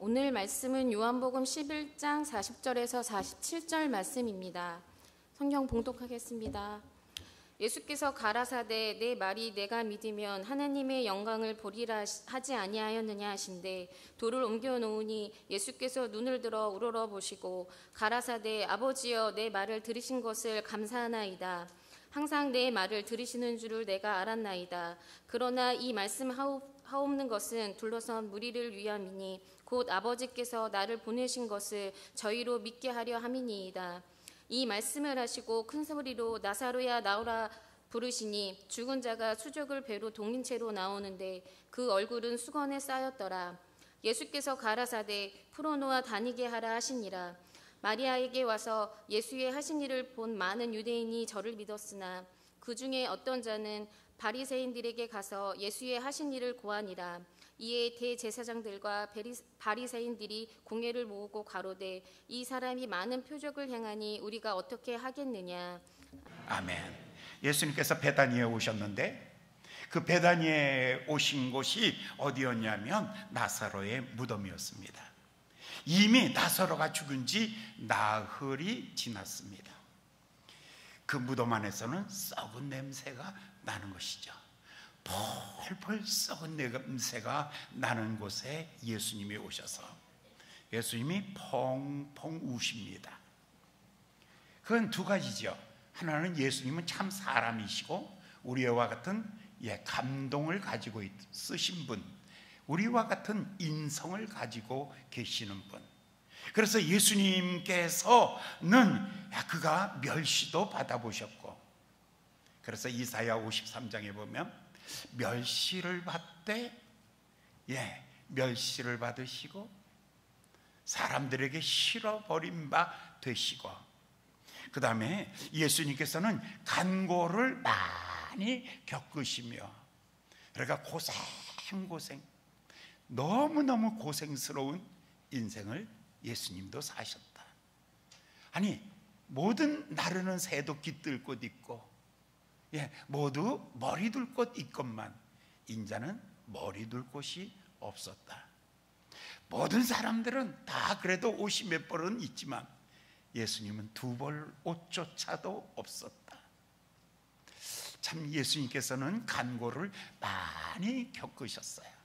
오늘 말씀은 요한복음 11장 40절에서 47절 말씀입니다. 성경 봉독하겠습니다. 예수께서 가라사대 내 말이 내가 믿으면 하나님의 영광을 보리라 하지 아니하였느냐 하신대 돌을 옮겨 놓으니 예수께서 눈을 들어 우러러 보시고 가라사대 아버지여 내 말을 들으신 것을 감사하나이다. 항상 내 말을 들으시는 줄을 내가 알았나이다. 그러나 이 말씀 하옵는 것은 둘러선 무리를 위함이니 곧 아버지께서 나를 보내신 것을 저희로 믿게 하려 함이니이다. 이 말씀을 하시고 큰 소리로 나사로야 나오라 부르시니 죽은 자가 수족을 배로 동인 채로 나오는데 그 얼굴은 수건에 쌓였더라. 예수께서 가라사대 풀어놓아 다니게 하라 하시니라. 마리아에게 와서 예수의 하신 일을 본 많은 유대인이 저를 믿었으나 그 중에 어떤 자는 바리새인들에게 가서 예수의 하신 일을 고하니라. 이에 대제사장들과 바리새인들이 공회를 모으고 가로되 이 사람이 많은 표적을 행하니 우리가 어떻게 하겠느냐. 아멘. 예수님께서 베다니에 오셨는데 그 베다니에 오신 곳이 어디였냐면 나사로의 무덤이었습니다. 이미 나사로가 죽은 지 나흘이 지났습니다. 그 무덤 안에서는 썩은 냄새가 나는 것이죠. 펄펄 썩은 냄새가 나는 곳에 예수님이 오셔서 예수님이 펑펑 우십니다. 그건 두 가지죠. 하나는 예수님은 참 사람이시고 우리와 같은 감동을 가지고 쓰신 분, 우리와 같은 인성을 가지고 계시는 분. 그래서 예수님께서는 그가 멸시도 받아보셨고, 그래서 이사야 53장에 보면 멸시를 받되 멸시를 받으시고 사람들에게 싫어버린 바 되시고, 그 다음에 예수님께서는 간고를 많이 겪으시며, 그러니까 고생 너무너무 고생스러운 인생을 예수님도 사셨다. 아니, 모든 나르는 새도 깃들 곳 있고 모두 머리 둘 곳 있건만 인자는 머리 둘 곳이 없었다. 모든 사람들은 다 그래도 옷이 몇 벌은 있지만 예수님은 두 벌 옷조차도 없었다. 참 예수님께서는 간고를 많이 겪으셨어요.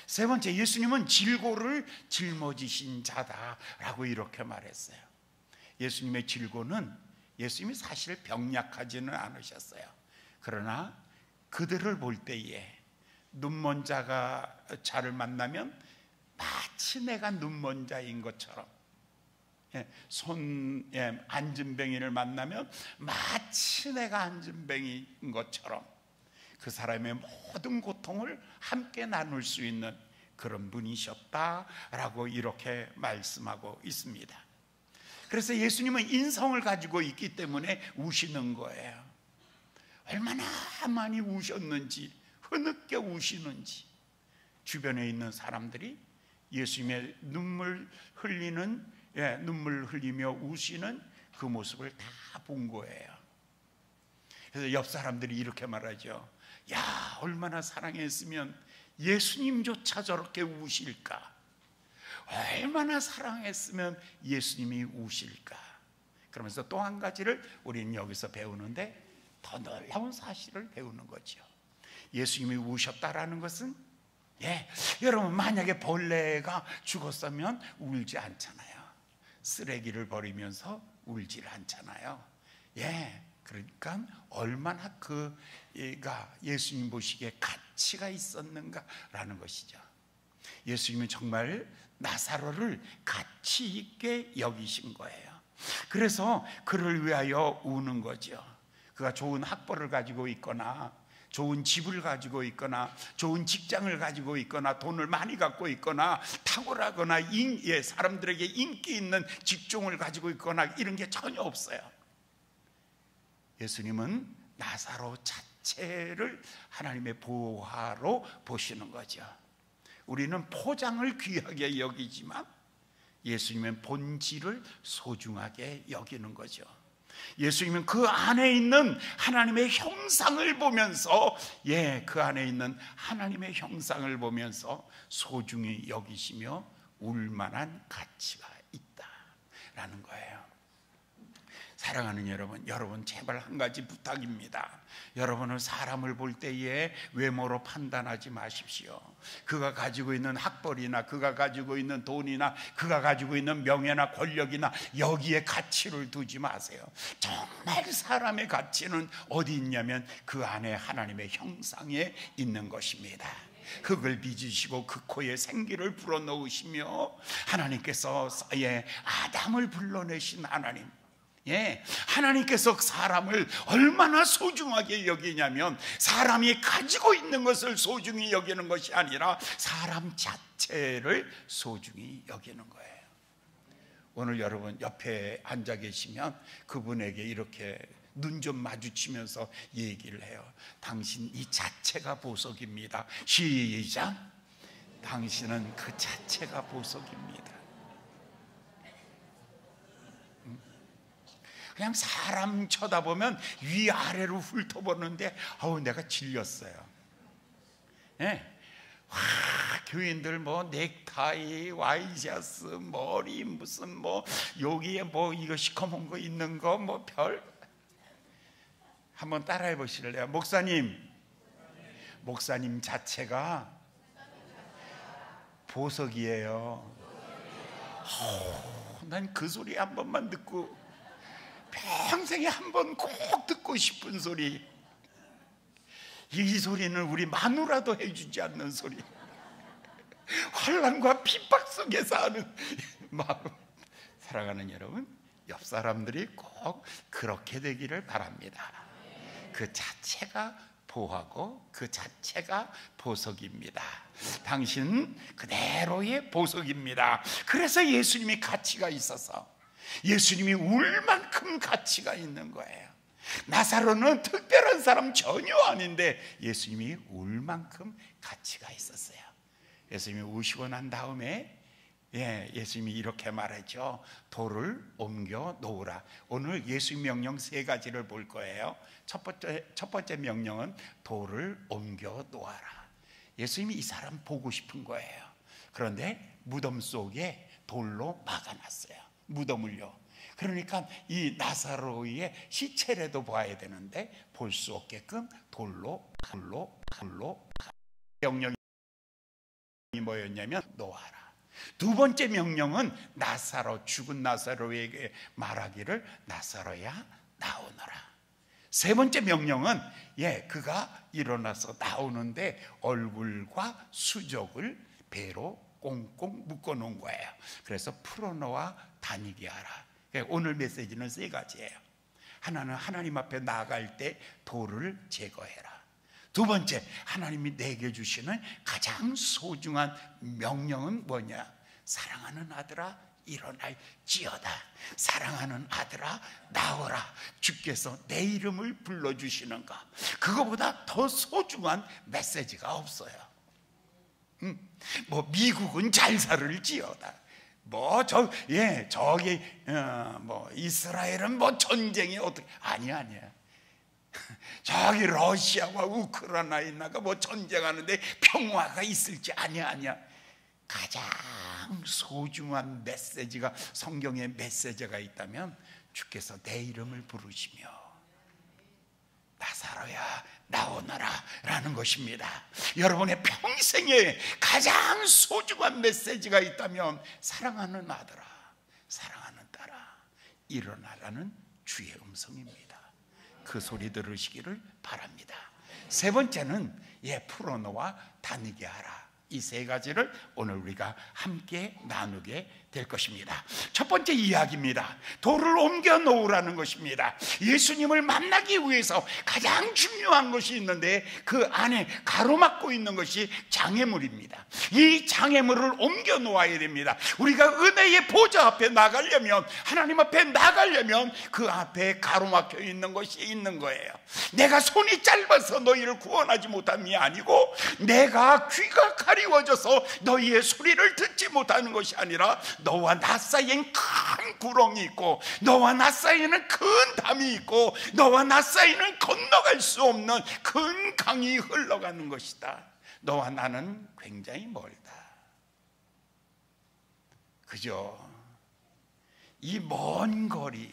세 번째, 예수님은 질고를 짊어지신 자다라고 이렇게 말했어요. 예수님의 질고는 예수님이 사실 병약하지는 않으셨어요. 그러나 그들을 볼 때에 눈먼 자가 자를 만나면 마치 내가 눈먼 자인 것처럼, 안진뱅이를 만나면 마치 내가 안진뱅이인 것처럼 그 사람의 모든 고통을 함께 나눌 수 있는 그런 분이셨다라고 이렇게 말씀하고 있습니다. 그래서 예수님은 인성을 가지고 있기 때문에 우시는 거예요. 얼마나 많이 우셨는지, 흐느껴 우시는지 주변에 있는 사람들이 예수님의 눈물 흘리며 우시는 그 모습을 다 본 거예요. 그래서 옆 사람들이 이렇게 말하죠. 야, 얼마나 사랑했으면 예수님조차 저렇게 우실까? 얼마나 사랑했으면 예수님이 우실까? 그러면서 또 한 가지를 우리는 여기서 배우는데 더 놀라운 사실을 배우는 거죠. 예수님이 우셨다라는 것은 여러분, 만약에 벌레가 죽었으면 울지 않잖아요. 쓰레기를 버리면서 울지 않잖아요. 그러니까 얼마나 그가 예수님 보시기에 가치가 있었는가라는 것이죠. 예수님은 정말 나사로를 가치 있게 여기신 거예요. 그래서 그를 위하여 우는 거죠. 그가 좋은 학벌을 가지고 있거나 좋은 집을 가지고 있거나 좋은 직장을 가지고 있거나 돈을 많이 갖고 있거나 탁월하거나 사람들에게 인기 있는 직종을 가지고 있거나 이런 게 전혀 없어요. 예수님은 나사로 자체를 하나님의 보화로 보시는 거죠. 우리는 포장을 귀하게 여기지만 예수님은 본질을 소중하게 여기는 거죠. 예수님은 그 안에 있는 하나님의 형상을 보면서 그 안에 있는 하나님의 형상을 보면서 소중히 여기시며 울만한 가치가 있다라는 거예요. 사랑하는 여러분 제발 한 가지 부탁입니다. 여러분은 사람을 볼 때에 외모로 판단하지 마십시오. 그가 가지고 있는 학벌이나 그가 가지고 있는 돈이나 그가 가지고 있는 명예나 권력이나 여기에 가치를 두지 마세요. 정말 사람의 가치는 어디 있냐면 그 안에 하나님의 형상에 있는 것입니다. 흙을 빚으시고 그 코에 생기를 불어넣으시며 하나님께서 아담을 불러내신 하나님, 하나님께서 사람을 얼마나 소중하게 여기냐면 사람이 가지고 있는 것을 소중히 여기는 것이 아니라 사람 자체를 소중히 여기는 거예요. 오늘 여러분 옆에 앉아 계시면 그분에게 이렇게 눈 좀 마주치면서 얘기를 해요. 당신 이 자체가 보석입니다. 시작. 당신은 그 자체가 보석입니다. 그냥 사람 쳐다보면 위아래로 훑어보는데 내가 질렸어요. 교인들 넥타이, 와이셔츠, 머리 무슨 여기에 이거 시커먼 거 있는 거 별 한번 따라해 보실래요? 목사님 자체가 보석이에요. 난 그 소리 한 번만 듣고 평생에 한 번 꼭 듣고 싶은 소리. 이 소리는 우리 마누라도 해주지 않는 소리. 환난과 핍박 속에서 하는 마음. 사랑하는 여러분, 옆 사람들이 꼭 그렇게 되기를 바랍니다. 그 자체가 보하고 그 자체가 보석입니다. 당신 그대로의 보석입니다. 그래서 예수님이 가치가 있어서 예수님이 울 만큼 가치가 있는 거예요. 나사로는 특별한 사람 전혀 아닌데 예수님이 울 만큼 가치가 있었어요. 예수님이 우시고 난 다음에 예수님이 이렇게 말했죠. 돌을 옮겨 놓으라. 오늘 예수님 명령 3가지를 볼 거예요. 첫 번째 명령은 돌을 옮겨 놓아라. 예수님이 이 사람 보고 싶은 거예요. 그런데 무덤 속에 돌로 막아놨어요. 무덤을요. 그러니까 이 나사로의 시체라도 봐야 되는데 볼 수 없게끔 돌로 명령이 뭐였냐면 놓아라. 두 번째 명령은 죽은 나사로에게 말하기를 나사로야 나오너라. 세 번째 명령은 그가 일어나서 나오는데 얼굴과 수족을 배로 꽁꽁 묶어 놓은 거예요. 그래서 풀어놓아 다니게 하라. 오늘 메시지는 3가지예요. 하나는 하나님 앞에 나아갈 때 돌을 제거해라. 두 번째, 하나님이 내게 주시는 가장 소중한 명령은 뭐냐? 사랑하는 아들아 일어날지어다. 사랑하는 아들아 나오라. 주께서 내 이름을 불러주시는가? 그거보다 더 소중한 메시지가 없어요. 미국은 잘 살을지어다. 저기 이스라엘은 전쟁이 어떻게 아니야. 저기 러시아와 우크라이나가 전쟁하는데 평화가 있을지 아니야. 가장 소중한 메시지가 성경의 메시지가 있다면 주께서 내 이름을 부르시며 나사로야 나오너라 라는 것입니다. 여러분의 평생에 가장 소중한 메시지가 있다면 사랑하는 아들아 사랑하는 딸아 일어나라는 주의 음성입니다. 그 소리 들으시기를 바랍니다. 세 번째는 풀어놓아 다니게 하라. 이 3가지를 오늘 우리가 함께 나누게 될 것입니다. 첫 번째 이야기입니다. 돌을 옮겨 놓으라는 것입니다. 예수님을 만나기 위해서 가장 중요한 것이 있는데 그 안에 가로막고 있는 것이 장애물입니다. 이 장애물을 옮겨 놓아야 됩니다. 우리가 은혜의 보좌 앞에 나가려면, 하나님 앞에 나가려면 그 앞에 가로막혀 있는 것이 있는 거예요. 내가 손이 짧아서 너희를 구원하지 못함이 아니고 내가 귀가 가리워져서 너희의 소리를 듣지 못하는 것이 아니라 너와 나 사이엔 큰 구렁이 있고 너와 나 사이에는 큰 담이 있고 너와 나 사이에는 건너갈 수 없는 큰 강이 흘러가는 것이다. 너와 나는 굉장히 멀다. 그죠? 이 먼 거리,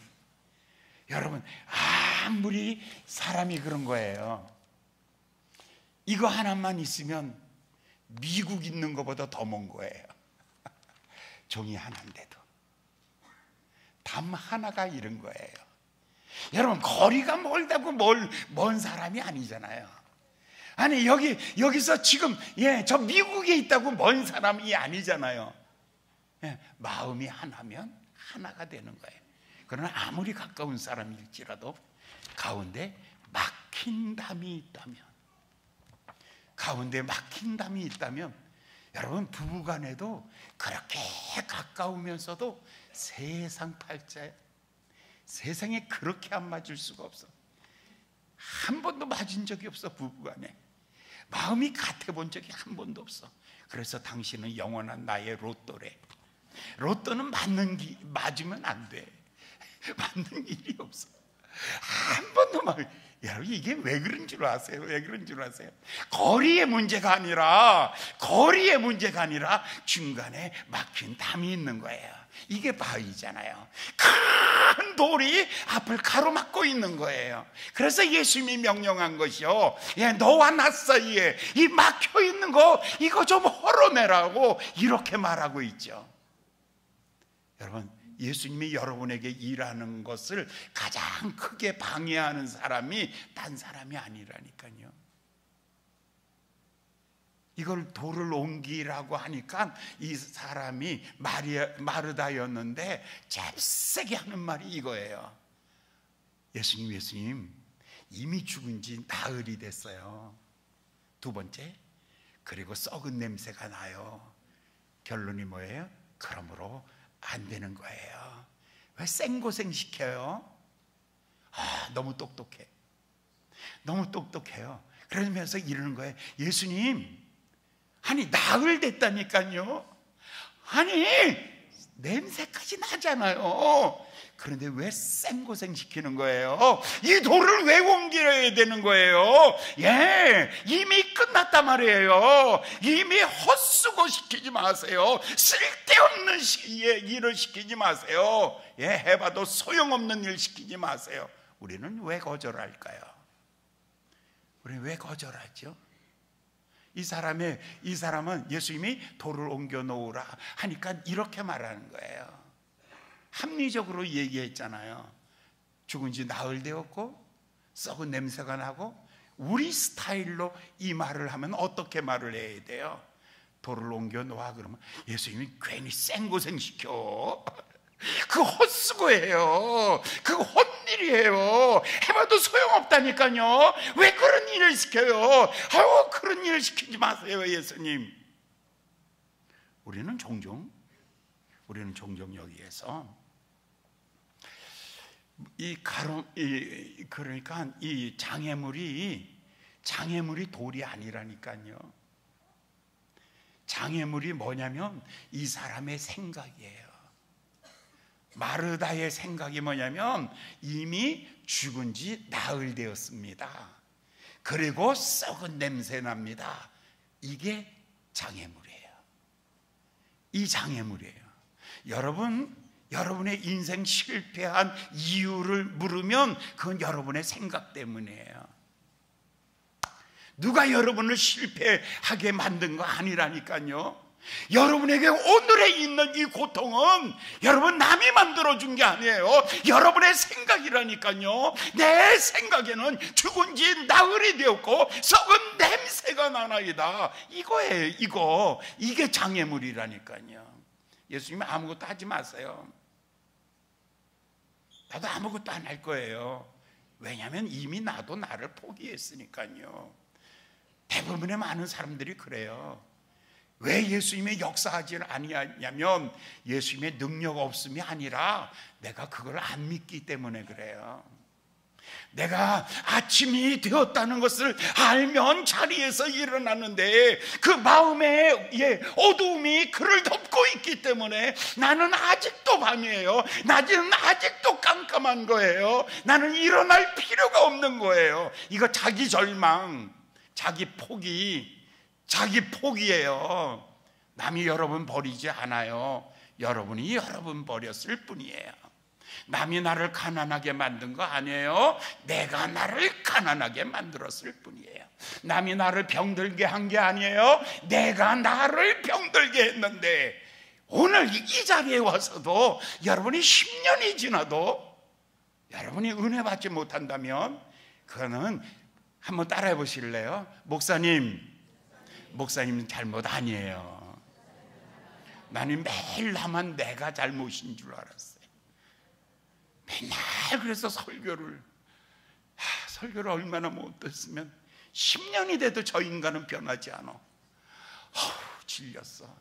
여러분 아무리 사람이 그런 거예요. 이거 하나만 있으면 미국 있는 것보다 더 먼 거예요. 종이 하나인데도 담 하나가 이런 거예요. 여러분 거리가 멀다고 먼 사람이 아니잖아요. 아니 여기서 지금 저 미국에 있다고 먼 사람이 아니잖아요. 마음이 하나면 하나가 되는 거예요. 그러나 아무리 가까운 사람일지라도 가운데 막힌 담이 있다면 여러분 부부간에도 그렇게 가까우면서도 세상 팔자에 세상에 그렇게 안 맞을 수가 없어. 한 번도 맞은 적이 없어. 부부간에 마음이 같아 본 적이 한 번도 없어. 그래서 당신은 영원한 나의 로또래. 로또는 맞으면 안 돼. 맞는 일이 없어. 한 번도 여러분 이게 왜 그런 줄 아세요? 거리의 문제가 아니라 중간에 막힌 담이 있는 거예요. 이게 바위잖아요. 큰 돌이 앞을 가로막고 있는 거예요. 그래서 예수님이 명령한 것이요, 너와 나 사이에 이 막혀 있는 거 이거 좀 헐어내라고 이렇게 말하고 있죠. 여러분 예수님이 여러분에게 일하는 것을 가장 크게 방해하는 사람이 딴 사람이 아니라니까요. 이걸 돌을 옮기라고 하니까 이 사람이 마르다였는데 잽세게 하는 말이 이거예요. 예수님 이미 죽은 지 나흘이 됐어요. 두 번째, 그리고 썩은 냄새가 나요. 결론이 뭐예요? 그러므로 안 되는 거예요. 왜 생고생 시켜요? 너무 똑똑해요. 그러면서 이러는 거예요. 예수님, 아니 나흘 됐다니까요. 아니 냄새까지 나잖아요. 그런데 왜 생고생 시키는 거예요? 이 돌을 왜 옮겨야 되는 거예요? 이미 끝났단 말이에요. 이미 헛수고 시키지 마세요. 쓸데없는 일을 시키지 마세요. 해봐도 소용없는 일 시키지 마세요. 우리는 왜 거절할까요? 우리는 왜 거절하죠? 이 사람은 예수님이 돌을 옮겨 놓으라 하니까 이렇게 말하는 거예요. 합리적으로 얘기했잖아요. 죽은 지 나흘 되었고 썩은 냄새가 나고. 우리 스타일로 이 말을 하면 어떻게 말을 해야 돼요? 돌을 옮겨 놓아 그러면 예수님이 괜히 생고생 시켜. 그 헛수고예요. 그 헛일이에요. 해봐도 소용없다니까요. 왜 그런 일을 시켜요? 그런 일을 시키지 마세요, 예수님. 우리는 종종 여기에서 그러니까 이 장애물이 돌이 아니라니까요. 장애물이 뭐냐면 이 사람의 생각이에요. 마르다의 생각이 뭐냐면 이미 죽은 지 나흘 되었습니다. 그리고 썩은 냄새 납니다. 이게 장애물이에요. 이 장애물이에요. 여러분의 인생 실패한 이유를 물으면 그건 여러분의 생각 때문이에요. 누가 여러분을 실패하게 만든 거 아니라니까요. 여러분에게 오늘에 있는 이 고통은 여러분 남이 만들어준 게 아니에요. 여러분의 생각이라니까요. 내 생각에는 죽은 지 나흘이 되었고 썩은 냄새가 나나이다. 이거예요. 이게 장애물이라니까요. 예수님이 아무것도 하지 마세요. 나도 아무것도 안 할 거예요. 왜냐하면 이미 나도 나를 포기했으니까요. 대부분의 많은 사람들이 그래요. 왜 예수님의 역사하지 아니하냐면 예수님의 능력 없음이 아니라 내가 그걸 안 믿기 때문에 그래요. 내가 아침이 되었다는 것을 알면 자리에서 일어나는데 그 마음에 어두움이 그를 덮고 있기 때문에 나는 아직도 밤이에요. 낮에는 아직도 깜깜한 거예요. 나는 일어날 필요가 없는 거예요. 이거 자기 절망, 자기 포기예요. 남이 여러분 버리지 않아요. 여러분이 여러분 버렸을 뿐이에요. 남이 나를 가난하게 만든 거 아니에요. 내가 나를 가난하게 만들었을 뿐이에요. 남이 나를 병들게 한 게 아니에요. 내가 나를 병들게 했는데, 오늘 이 자리에 와서도 여러분이 10년이 지나도 여러분이 은혜 받지 못한다면, 그거는 한번 따라해 보실래요? 목사님 잘못 아니에요. 나는 매일 나만 내가 잘못인 줄 알았어요. 맨날 그래서 설교를 얼마나 못했으면 10년이 돼도 저 인간은 변하지 않아. 질렸어.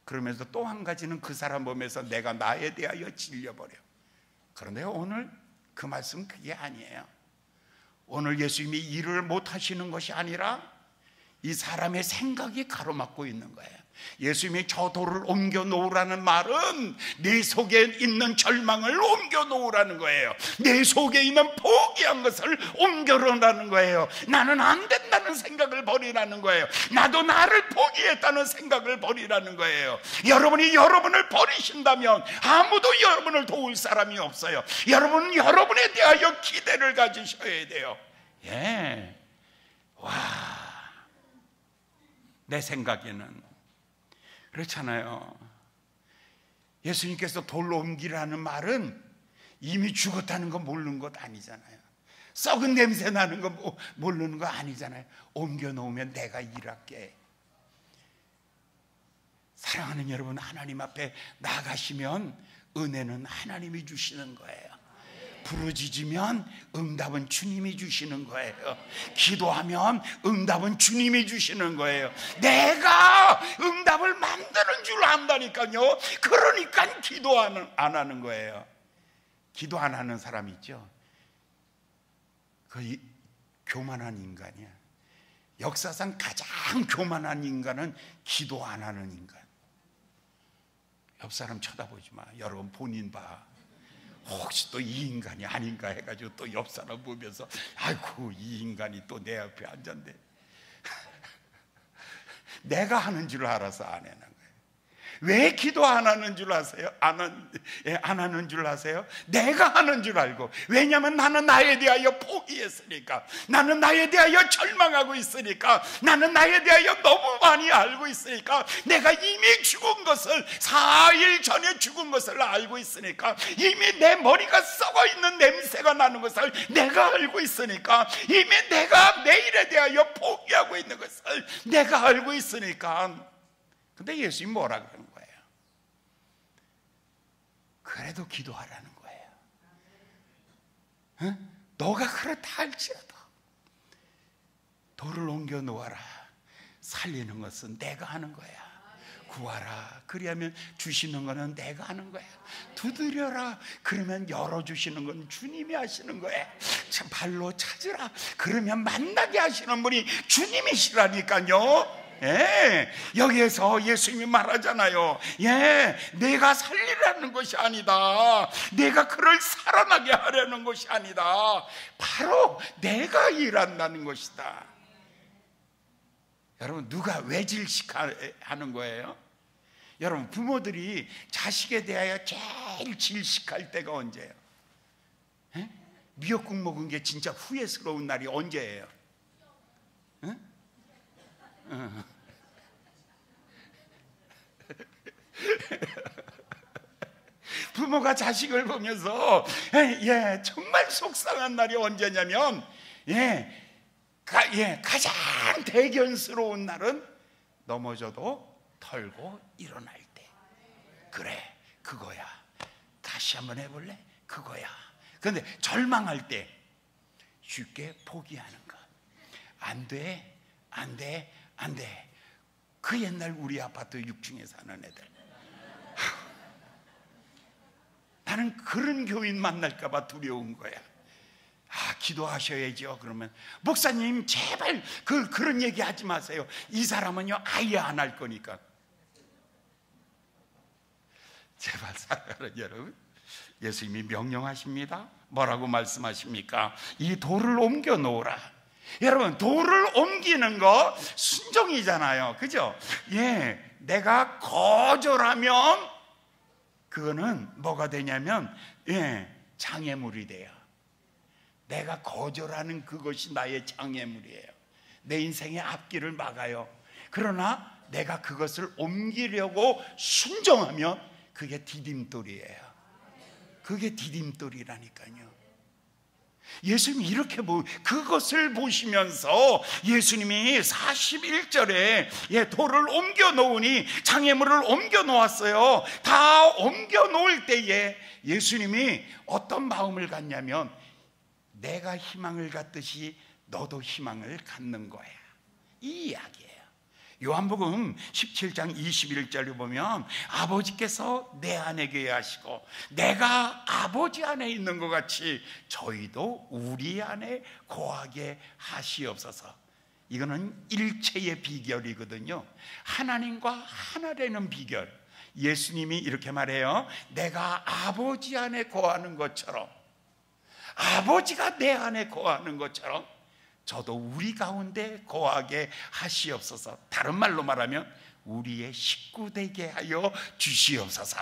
그러면서 또 한 가지는 그 사람 보면서 내가 나에 대하여 질려버려. 그런데 오늘 그 말씀 그게 아니에요. 오늘 예수님이 일을 못하시는 것이 아니라 이 사람의 생각이 가로막고 있는 거예요. 예수님이 저 돌을 옮겨 놓으라는 말은 내 속에 있는 절망을 옮겨 놓으라는 거예요. 내 속에 있는 포기한 것을 옮겨 놓으라는 거예요. 나는 안 된다는 생각을 버리라는 거예요. 나도 나를 포기했다는 생각을 버리라는 거예요. 여러분이 여러분을 버리신다면 아무도 여러분을 도울 사람이 없어요. 여러분은 여러분에 대하여 기대를 가지셔야 돼요. 내 생각에는 그렇잖아요. 예수님께서 돌로 옮기라는 말은 이미 죽었다는 거 모르는 것 아니잖아요. 썩은 냄새 나는 거 모르는 거 아니잖아요. 옮겨 놓으면 내가 일할게. 사랑하는 여러분, 하나님 앞에 나가시면 은혜는 하나님이 주시는 거예요. 부르짖으면 응답은 주님이 주시는 거예요. 기도하면 응답은 주님이 주시는 거예요. 내가 응답을 만드는 줄 안다니까요. 그러니까 기도 안 하는 거예요. 기도 안 하는 사람 있죠? 그 교만한 인간이야. 역사상 가장 교만한 인간은 기도 안 하는 인간. 옆 사람 쳐다보지 마. 여러분 본인 봐. 혹시 또 이 인간이 아닌가 해가지고 또 옆 사람 보면서 아이고 이 인간이 또 내 앞에 앉았네. 내가 하는 줄 알아서 안 해는 거예요. 왜 기도 안 하는 줄 아세요? 안 하는 줄 아세요? 내가 하는 줄 알고. 왜냐하면 나는 나에 대하여 포기했으니까. 나는 나에 대하여 절망하고 있으니까. 나는 나에 대하여 너무 많이 알고 있으니까. 내가 이미 죽은 것을 4일 전에 죽은 것을 알고 있으니까. 이미 내 머리가 썩어 있는 냄새가 나는 것을 내가 알고 있으니까. 이미 내가 내일에 대하여 포기하고 있는 것을 내가 알고 있으니까. 근데 예수님이 뭐라 그러는 거예요? 그래도 기도하라는 거예요. 응? 너가 그렇다 할지라도 돌을 옮겨 놓아라. 살리는 것은 내가 하는 거야. 구하라. 그리하면 주시는 거는 내가 하는 거야. 두드려라. 그러면 열어주시는 건 주님이 하시는 거야. 발로 찾으라. 그러면 만나게 하시는 분이 주님이시라니까요. 여기에서 예수님이 말하잖아요. 내가 살리라는 것이 아니다. 내가 그를 살아나게 하려는 것이 아니다. 바로 내가 일한다는 것이다. 여러분, 누가 외질식하는 거예요? 여러분, 부모들이 자식에 대하여 제일 질식할 때가 언제예요? 미역국 먹은 게 진짜 후회스러운 날이 언제예요? 부모가 자식을 보면서 정말 속상한 날이 언제냐면 가장 대견스러운 날은 넘어져도 털고 일어날 때. 그래, 그거야. 다시 한번 해볼래? 그거야. 그런데 절망할 때 쉽게 포기하는 거. 안 돼, 안 돼, 안 돼. 그 옛날 우리 아파트 6층에 사는 애들. 나는 그런 교인 만날까 봐 두려운 거야. 기도하셔야죠. 그러면 목사님 제발 그런 얘기 하지 마세요. 이 사람은요 아예 안 할 거니까. 제발 사랑하는 여러분, 예수님이 명령하십니다. 뭐라고 말씀하십니까? 이 돌을 옮겨 놓으라. 여러분, 돌을 옮기는 거 순종이잖아요. 그죠? 예, 내가 거절하면 그거는 뭐가 되냐면 장애물이 돼요. 내가 거절하는 그것이 나의 장애물이에요. 내 인생의 앞길을 막아요. 그러나 내가 그것을 옮기려고 순종하면 그게 디딤돌이에요. 그게 디딤돌이라니까요. 예수님이 이렇게 그것을 보시면서 예수님이 41절에 돌을 옮겨 놓으니 장애물을 옮겨 놓았어요. 다 옮겨 놓을 때에 예수님이 어떤 마음을 갖냐면 내가 희망을 갖듯이 너도 희망을 갖는 거야. 이 이야기예요. 요한복음 17장 21절에 보면 아버지께서 내 안에 계하시고 내가 아버지 안에 있는 것 같이 저희도 우리 안에 거하게 하시옵소서. 이거는 일체의 비결이거든요. 하나님과 하나 되는 비결. 예수님이 이렇게 말해요. 내가 아버지 안에 거하는 것처럼, 아버지가 내 안에 거하는 것처럼 저도 우리 가운데 거하게 하시옵소서. 다른 말로 말하면 우리의 식구 되게 하여 주시옵소서.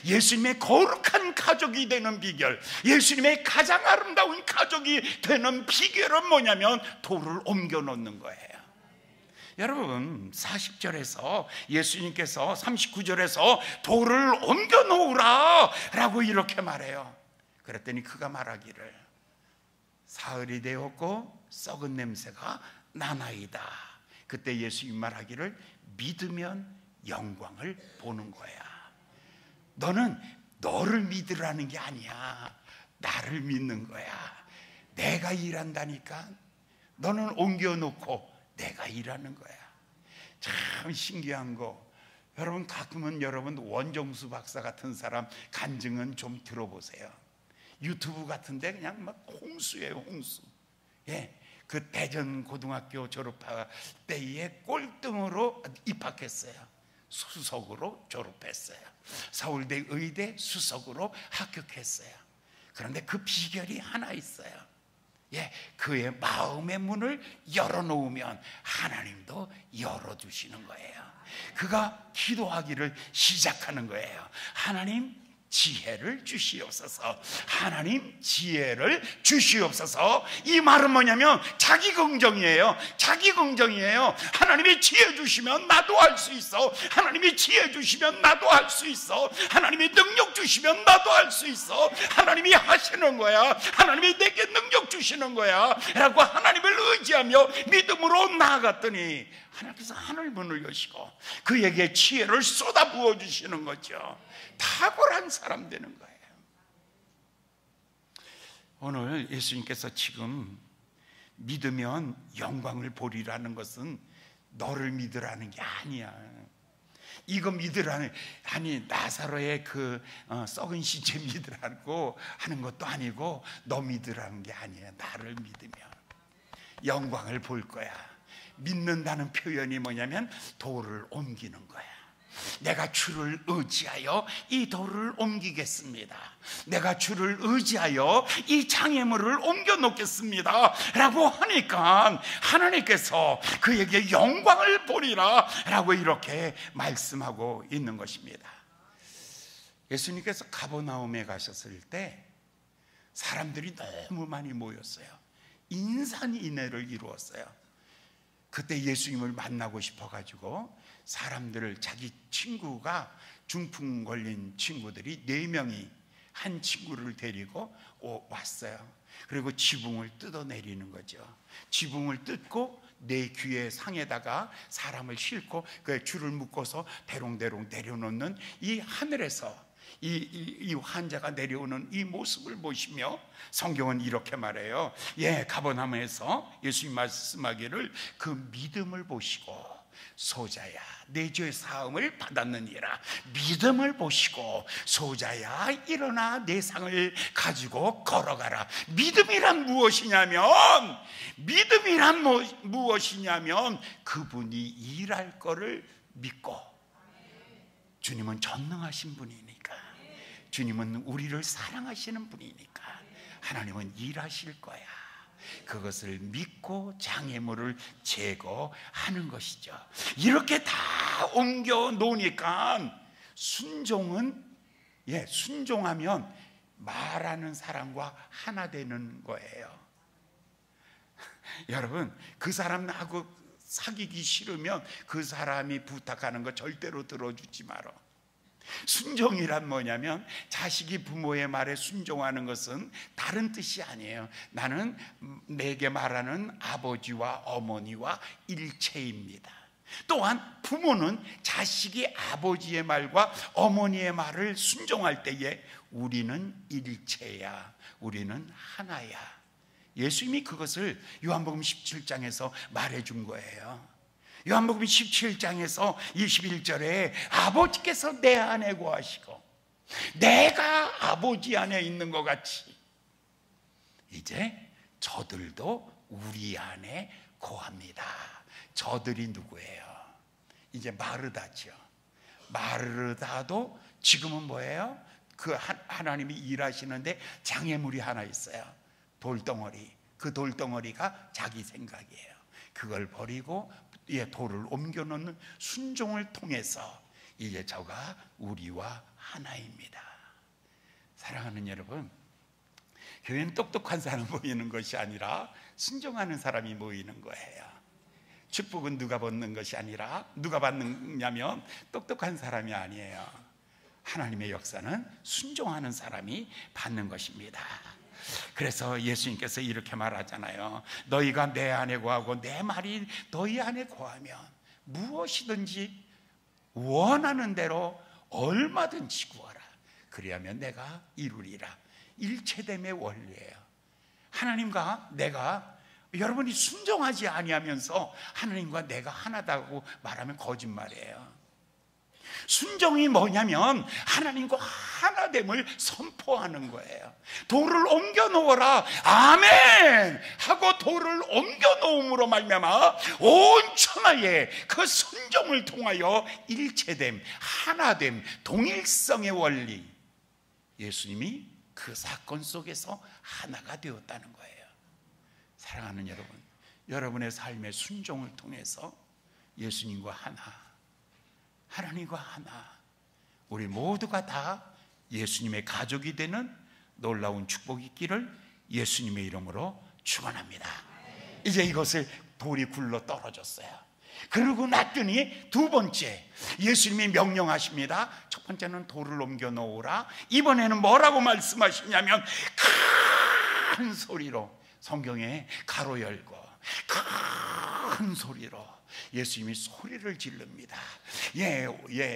예수님의 거룩한 가족이 되는 비결, 예수님의 가장 아름다운 가족이 되는 비결은 뭐냐면 돌을 옮겨 놓는 거예요. 여러분 40절에서 예수님께서 39절에서 돌을 옮겨 놓으라 라고 이렇게 말해요. 그랬더니 그가 말하기를 사흘이 되었고 썩은 냄새가 나나이다. 그때 예수님 말하기를 믿으면 영광을 보는 거야. 너는 너를 믿으라는 게 아니야. 나를 믿는 거야. 내가 일한다니까. 너는 옮겨놓고 내가 일하는 거야. 참 신기한 거. 여러분 가끔은 여러분 원정수 박사 같은 사람 간증은 좀 들어보세요. 유튜브 같은데 그냥 막 홍수예요, 홍수. 예, 그 대전 고등학교 졸업할 때에 꼴등으로 입학했어요. 수석으로 졸업했어요. 서울대 의대 수석으로 합격했어요. 그런데 그 비결이 하나 있어요. 예, 그의 마음의 문을 열어놓으면 하나님도 열어주시는 거예요. 그가 기도하기를 시작하는 거예요. 하나님 지혜를 주시옵소서. 하나님 지혜를 주시옵소서. 이 말은 뭐냐면 자기 긍정이에요. 자기 긍정이에요. 하나님이 지혜 주시면 나도 할 수 있어. 하나님이 지혜 주시면 나도 할 수 있어. 하나님이 능력 주시면 나도 할 수 있어. 하나님이 하시는 거야. 하나님이 내게 능력 주시는 거야 라고 하나님을 의지하며 믿음으로 나아갔더니 하나님께서 하늘문을 여시고 그에게 지혜를 쏟아 부어 주시는 거죠. 탁월한 사람 되는 거예요. 오늘 예수님께서 지금 믿으면 영광을 보리라는 것은 너를 믿으라는 게 아니야. 이거 믿으라는, 아니 나사로의 그 썩은 시체 믿으라고 하는 것도 아니고 너 믿으라는 게 아니야. 나를 믿으면 영광을 볼 거야. 믿는다는 표현이 뭐냐면 돌을 옮기는 거야. 내가 주를 의지하여 이 돌을 옮기겠습니다. 내가 주를 의지하여 이 장애물을 옮겨 놓겠습니다 라고 하니까 하나님께서 그에게 영광을 보리라 라고 이렇게 말씀하고 있는 것입니다. 예수님께서 가버나움에 가셨을 때 사람들이 너무 많이 모였어요. 인산인해를 이루었어요. 그때 예수님을 만나고 싶어가지고 사람들을, 자기 친구가 중풍 걸린 친구들이 4명이 한 친구를 데리고 왔어요. 그리고 지붕을 뜯어내리는 거죠. 지붕을 뜯고 내 귀의 상에다가 사람을 싣고 그 줄을 묶어서 대롱대롱 내려놓는 이 하늘에서 이 환자가 내려오는 이 모습을 보시며 성경은 이렇게 말해요. 예, 가버나움에서 예수님 말씀하기를 그 믿음을 보시고 소자야 내 죄 사함을 받았느니라. 믿음을 보시고 소자야 일어나 내 상을 가지고 걸어가라. 믿음이란 무엇이냐면 그분이 일할 거를 믿고, 주님은 전능하신 분이니까, 주님은 우리를 사랑하시는 분이니까 하나님은 일하실 거야. 그것을 믿고 장애물을 제거하는 것이죠. 이렇게 다 옮겨 놓으니까 순종은, 순종하면 말하는 사람과 하나 되는 거예요. 여러분, 그 사람하고 사귀기 싫으면 그 사람이 부탁하는 거 절대로 들어주지 마라. 순종이란 뭐냐면 자식이 부모의 말에 순종하는 것은 다른 뜻이 아니에요. 나는 내게 말하는 아버지와 어머니와 일체입니다. 또한 부모는 자식이 아버지의 말과 어머니의 말을 순종할 때에 우리는 일체야, 우리는 하나야. 예수님이 그것을 요한복음 17장에서 말해준 거예요. 요한복음 17장에서 21절에 아버지께서 내 안에 거하시고 내가 아버지 안에 있는 것 같이 이제 저들도 우리 안에 거합니다. 저들이 누구예요? 이제 마르다죠. 마르다도 지금은 뭐예요? 그 하나님이 일하시는데 장애물이 하나 있어요. 돌덩어리. 그 돌덩어리가 자기 생각이에요. 그걸 버리고 돌을 옮겨놓는 순종을 통해서 이제 저가 우리와 하나입니다. 사랑하는 여러분, 교회는 똑똑한 사람 모이는 것이 아니라 순종하는 사람이 모이는 거예요. 축복은 누가 받는 것이 아니라, 누가 받느냐면 똑똑한 사람이 아니에요. 하나님의 역사는 순종하는 사람이 받는 것입니다. 그래서 예수님께서 이렇게 말하잖아요. 너희가 내 안에 거하고 내 말이 너희 안에 거하면 무엇이든지 원하는 대로 얼마든지 구하라. 그리하면 내가 이루리라. 일체됨의 원리예요. 하나님과 내가, 여러분이 순종하지 아니하면서 하나님과 내가 하나다고 말하면 거짓말이에요. 순종이 뭐냐면 하나님과 하나됨을 선포하는 거예요. 돌을 옮겨 놓으라, 아멘 하고 돌을 옮겨 놓음으로 말미암아 온 천하에 그 순종을 통하여 일체됨, 하나됨, 동일성의 원리, 예수님이 그 사건 속에서 하나가 되었다는 거예요. 사랑하는 여러분, 여러분의 삶의 순종을 통해서 예수님과 하나, 하나님과 하나, 우리 모두가 다 예수님의 가족이 되는 놀라운 축복이 있기를 예수님의 이름으로 축원합니다. 이제 이것을 돌이 굴러 떨어졌어요. 그러고 났더니 두 번째, 예수님이 명령하십니다. 첫 번째는 돌을 옮겨 놓으라. 이번에는 뭐라고 말씀하시냐면 큰 소리로, 성경에 가로 열고 큰 소리로 예수님이 소리를 지릅니다.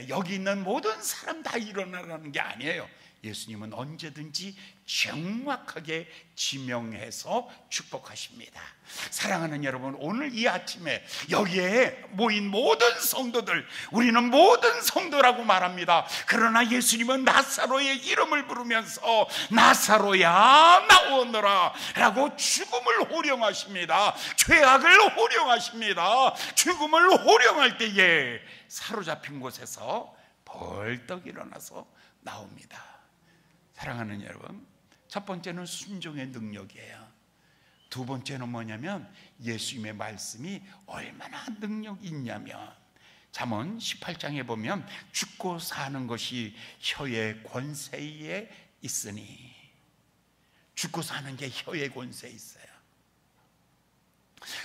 여기 있는 모든 사람 다 일어나라는 게 아니에요. 예수님은 언제든지 정확하게 지명해서 축복하십니다. 사랑하는 여러분, 오늘 이 아침에 여기에 모인 모든 성도들, 우리는 모든 성도라고 말합니다. 그러나 예수님은 나사로의 이름을 부르면서 나사로야 나오너라 라고 죽음을 호령하십니다. 죄악을 호령하십니다. 죽음을 호령할 때에 사로잡힌 곳에서 벌떡 일어나서 나옵니다. 사랑하는 여러분, 첫 번째는 순종의 능력이에요. 두 번째는 뭐냐면 예수님의 말씀이 얼마나 능력이 있냐면, 잠언 18장에 보면 죽고 사는 것이 혀의 권세에 있으니, 죽고 사는 게 혀의 권세에 있어요.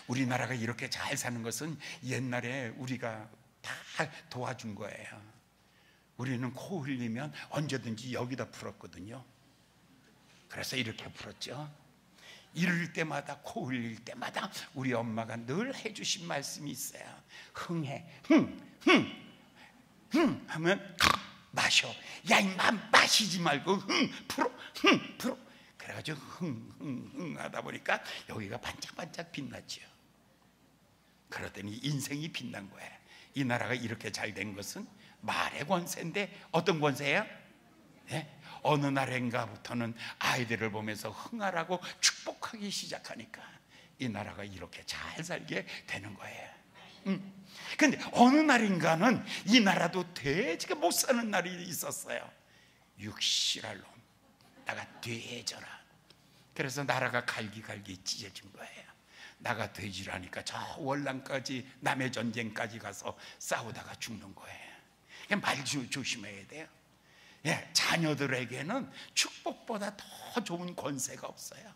우리나라가 이렇게 잘 사는 것은 옛날에 우리가 다 도와준 거예요. 우리는 코 흘리면 언제든지 여기다 풀었거든요. 그래서 이렇게 풀었죠. 이럴 때마다, 코 흘릴 때마다 우리 엄마가 늘 해주신 말씀이 있어요. 흥해, 하면 마셔. 야 임마, 마시지 말고 풀어, 풀어. 그래가지고 하다 보니까 여기가 반짝반짝 빛났죠. 그러더니 인생이 빛난 거예요. 이 나라가 이렇게 잘 된 것은 말의 권세인데, 어떤 권세예요? 어느 날인가부터는 아이들을 보면서 흥하라고 축복하기 시작하니까 이 나라가 이렇게 잘 살게 되는 거예요. 근데 어느 날인가는 이 나라도 돼지가 못 사는 날이 있었어요. 육실할 놈, 나가 돼져라. 그래서 나라가 갈기갈기 찢어진 거예요. 나가 돼지라니까 저 월남까지 남의 전쟁까지 가서 싸우다가 죽는 거예요. 말 조심해야 돼요. 예, 자녀들에게는 축복보다 더 좋은 권세가 없어요.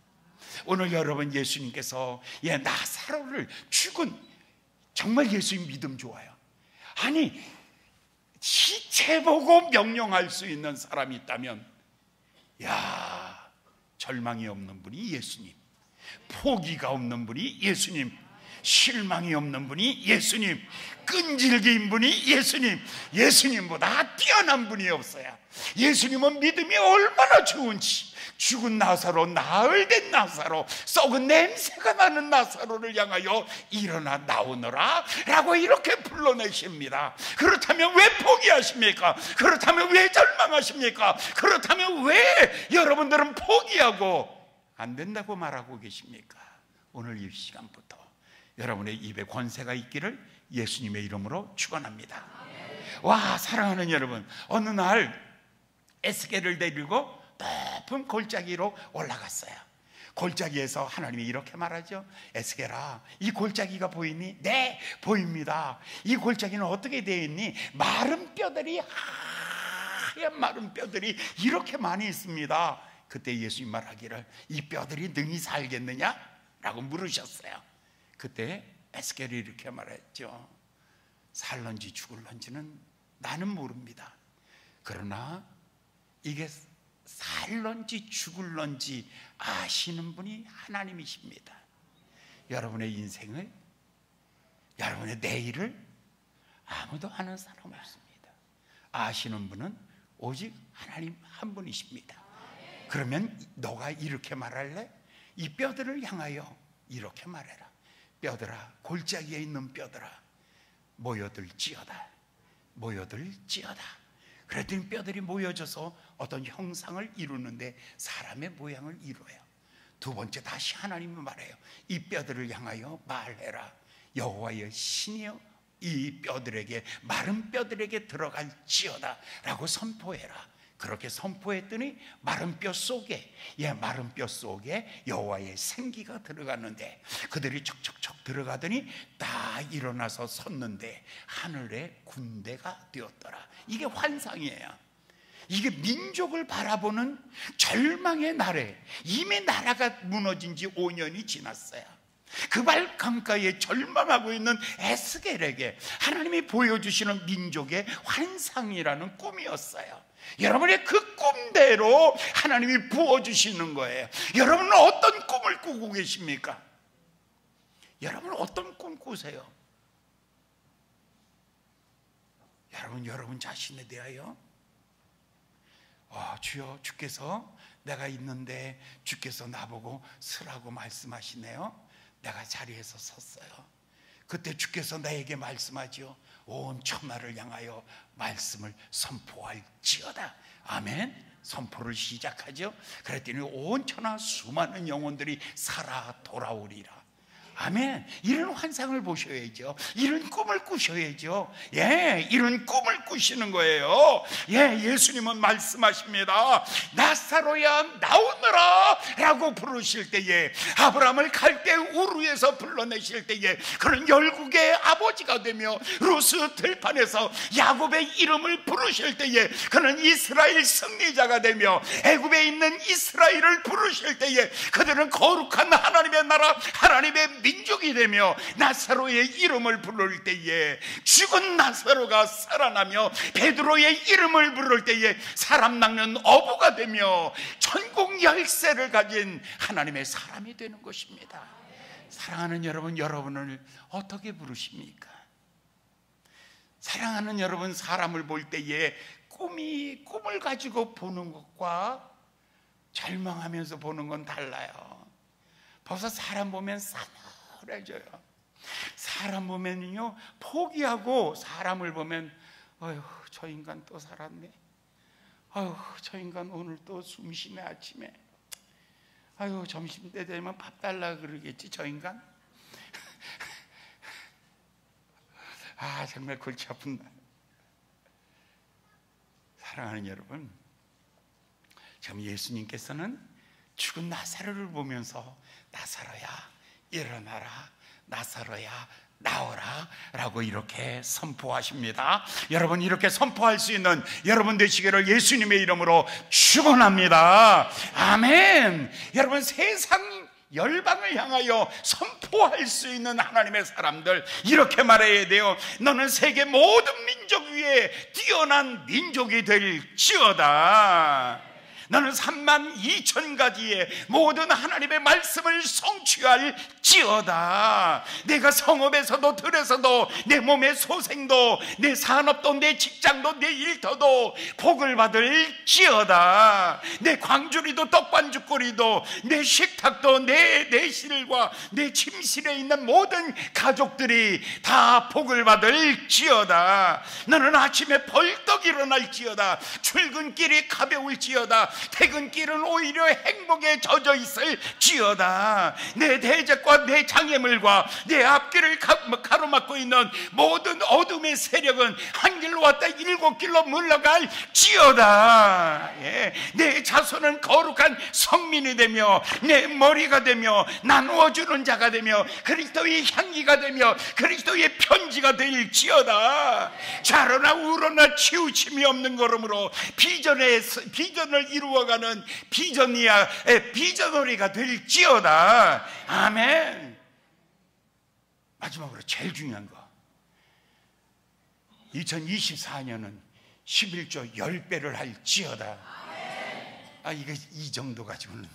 오늘 여러분, 예수님께서 나사로를 죽은, 정말 예수님 믿음 좋아요. 아니, 시체 보고 명령할 수 있는 사람이 있다면, 절망이 없는 분이 예수님, 포기가 없는 분이 예수님, 실망이 없는 분이 예수님, 끈질긴 분이 예수님, 예수님보다 뛰어난 분이 없어요. 예수님은 믿음이 얼마나 좋은지, 죽은 나사로, 나흘 된 나사로, 썩은 냄새가 나는 나사로를 향하여 일어나 나오너라 라고 이렇게 불러내십니다. 그렇다면 왜 포기하십니까? 그렇다면 왜 절망하십니까? 그렇다면 왜 여러분들은 포기하고 안 된다고 말하고 계십니까? 오늘 이 시간부터 여러분의 입에 권세가 있기를 예수님의 이름으로 축원합니다. 와, 사랑하는 여러분, 어느 날 에스겔을 데리고 높은 골짜기로 올라갔어요. 골짜기에서 하나님이 이렇게 말하죠. 에스겔아, 이 골짜기가 보이니? 네, 보입니다. 이 골짜기는 어떻게 되어 있니? 마른 뼈들이, 하얀 마른 뼈들이 이렇게 많이 있습니다. 그때 예수님 말하기를, 이 뼈들이 능히 살겠느냐? 라고 물으셨어요. 그때 에스겔이 이렇게 말했죠. 살런지 죽을런지는 나는 모릅니다. 그러나 이게 살런지 죽을런지 아시는 분이 하나님이십니다. 여러분의 인생을, 여러분의 내일을 아무도 아는 사람 없습니다. 아시는 분은 오직 하나님 한 분이십니다. 그러면 너가 이렇게 말할래? 이 뼈들을 향하여 이렇게 말해라. 뼈들아, 골짜기에 있는 뼈들아, 모여들지어다, 모여들지어다. 그랬더니 뼈들이 모여져서 어떤 형상을 이루는데 사람의 모양을 이루어요. 두 번째 다시 하나님이 말해요. 이 뼈들을 향하여 말해라. 여호와의 신이여, 이 뼈들에게, 마른 뼈들에게 들어갈지어다 라고 선포해라. 그렇게 선포했더니 마른 뼈 속에, 마른 뼈 속에 여호와의 생기가 들어갔는데, 그들이 척척척 들어가더니 다 일어나서 섰는데 하늘의 군대가 되었더라. 이게 환상이에요. 이게 민족을 바라보는 절망의 날에, 이미 나라가 무너진 지 5년이 지났어요. 그발 강가에 절망하고 있는 에스겔에게 하나님이 보여주시는 민족의 환상이라는 꿈이었어요. 여러분의 그 꿈대로 하나님이 부어주시는 거예요. 여러분은 어떤 꿈을 꾸고 계십니까? 여러분은 어떤 꿈 꾸세요? 여러분 자신에 대하여 주여, 주께서 내가 있는데 주께서 나보고 서라고 말씀하시네요. 내가 자리에서 섰어요. 그때 주께서 나에게 말씀하지요. 온 천하를 향하여 말씀을 선포할지어다. 아멘. 선포를 시작하죠. 그랬더니 온 천하 수많은 영혼들이 살아 돌아오리라. 아멘. 이런 환상을 보셔야죠. 이런 꿈을 꾸셔야죠. 이런 꿈을 꾸시는 거예요. 예수님은 말씀하십니다. 나사로야 나오너라 라고 부르실 때에, 아브라함을 갈대 우르에서 불러내실 때에 그는 열국의 아버지가 되며, 루스 들판에서 야곱의 이름을 부르실 때에 그는 이스라엘 승리자가 되며, 애굽에 있는 이스라엘을 부르실 때에 그들은 거룩한 하나님의 나라, 하나님의 민족이 되며, 나사로의 이름을 부를 때에 죽은 나사로가 살아나며, 베드로의 이름을 부를 때에 사람 낚는 어부가 되며 천국 열쇠를 가진 하나님의 사람이 되는 것입니다. 사랑하는 여러분, 여러분을 어떻게 부르십니까? 사랑하는 여러분, 사람을 볼 때에 꿈을 가지고 보는 것과 절망하면서 보는 건 달라요. 벌써 사람 보면 싸늘해져요. 사람 보면요, 포기하고, 사람을 보면 아유, 저 인간 또 살았네. 아유, 저 인간 오늘 또 숨쉬네 아침에. 아유, 점심때 되면 밥 달라 그러겠지 저 인간. 정말 골치 아픈다. 사랑하는 여러분, 지금 예수님께서는 죽은 나사로를 보면서 나사로야 일어나라, 나사로야 나오라 라고 이렇게 선포하십니다. 여러분, 이렇게 선포할 수 있는 여러분 되시기를 예수님의 이름으로 축원합니다. 아멘. 여러분, 세상 열방을 향하여 선포할 수 있는 하나님의 사람들, 이렇게 말해야 돼요. 너는 세계 모든 민족 위에 뛰어난 민족이 될지어다. 너는 32,000가지의 모든 하나님의 말씀을 성취할지어다. 내가 성읍에서도 들에서도 내 몸의 소생도 내 산업도 내 직장도 내 일터도 복을 받을지어다. 내 광주리도 떡반죽거리도 내 식탁도 내 내실과 내 침실에 있는 모든 가족들이 다 복을 받을지어다. 너는 아침에 벌떡 일어날지어다. 출근길이 가벼울지어다. 퇴근길은 오히려 행복에 젖어 있을지어다. 내 대적과 내 장애물과 내 앞길을 가로막고 있는 모든 어둠의 세력은 한 길로 왔다 7길로 물러갈지어다. 예. 내 자손은 거룩한 성민이 되며 내 머리가 되며 나누어주는 자가 되며 그리스도의 향기가 되며 그리스도의 편지가 될지어다. 좌로나 우로나 치우침이 없는 걸음으로 비전을 이루어가는 비전놀이가 될지어다. 아멘. 마지막으로 제일 중요한 거, 2024년은 11조 10배를 할지어다. 이게 이 정도 가지고는